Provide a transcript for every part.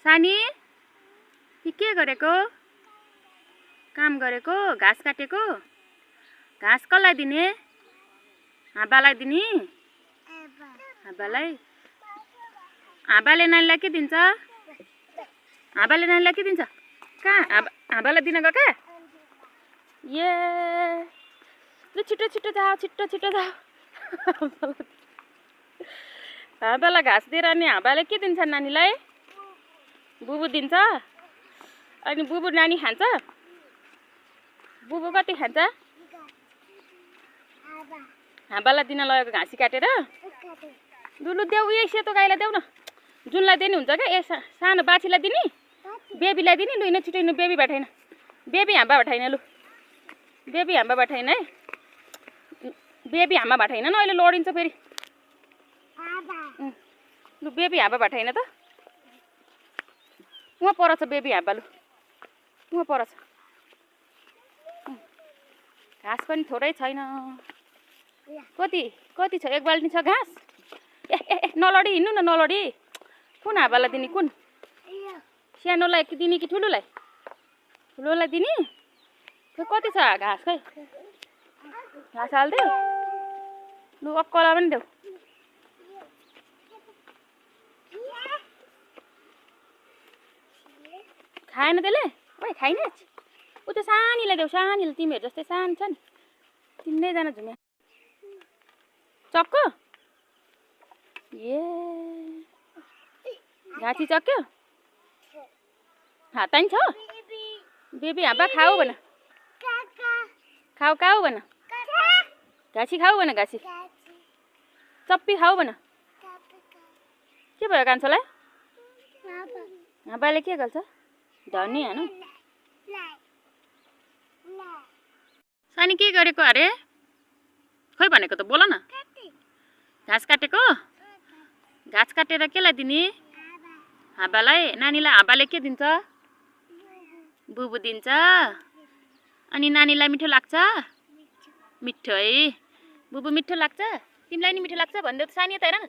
सानी के गरेको? काम गरेको? घाँस काटेको? घाँस कसलाई दिने? हाँबालाई दिने? हाँबालाई? हाँबाले नानीलाई के दिन्छ? हाँबाले नानीलाई के दिन्छ? कहाँ हाँबालाई दिन गएका? ए छिटो छिटो जाऊ, छिटो छिटो जाऊ। हाँबालाई घाँस दिएर अनि हाँबाले के दिन्छ नानीलाई? बुबु दिन्छ। अनि बुबु नानी खान्छ? बुबु कति खान्छ? हाँबालाई दिन लगेको घाँसी काटेर लु देऊ, यही सेतो गाईलाई देऊ न। जुनलाई दिने हुन्छ क्या, ए सानो बाछीलाई दिने, बेबीलाई दिने। लु हिँड छिटो हिँड्नु, बेबी भठाइन, बेबी हाँबा भठाइन। लु बेबी हाँबा भठाइन है, बेबी हाँबा भठाइन न, अहिले लडिन्छ फेरि। लु बेबी हाँबा भठाइन त, उहाँ पर छ बेबी हाँबा। लु उहाँ पर छ। घाँस पनि थोरै छैन। कति कति छ? एक बाल्टी छ घाँस। ए नलडी हिँड्नु न, नलडी। कुन हाँबालाई दिने? कुन सानोलाई दिने कि ठुलोलाई? ठुलोलाई दिने? खै कति छ घाँस? खै घाँस हाल्देऊ। लु अक्कलाई पनि देऊ। खाएन त्यसले? ओइ खाइन। ऊ त्यो सानीलाई देऊ, सानीलाई। तिमीहरू जस्तै सानो छ नि, तिनैजना झुम्या। चक्को? ए घाँसी चक्क्यो? हात पनि छ? बेबी हाँबा खाऊ भन, खाऊ खाऊ भन। घाँसी खाऊ भन, घाँसी चप्पी खाऊ भन। के भयो कान्छोलाई? हाँबाले के गर्छ? धनी होइन। सानी के गरेको अरे? खोइ भनेको त बोल न। घाँस काटेको? घाँस काटेर केलाई दिने? हाँबालाई। नानीलाई हाँबाले के दिन्छ? बुबु दिन्छ। अनि नानीलाई मिठो लाग्छ? मिठो है। बुबु मिठो लाग्छ? तिमीलाई नि मिठो लाग्छ भनिदेऊ त। सानी त हेर न,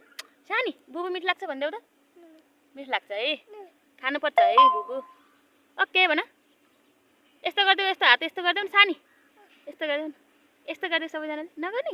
सानी बुबु मिठो लाग्छ भनिदेऊ त। मिठो लाग्छ है, खानुपर्छ है बुबु। ओके भन। यस्तो गरिदेऊ, यस्तो हात यस्तो गरिदेऊ न सानी, यस्तो गरिदेऊ, यस्तो गरिदेऊ सबैजना। नगर्ने?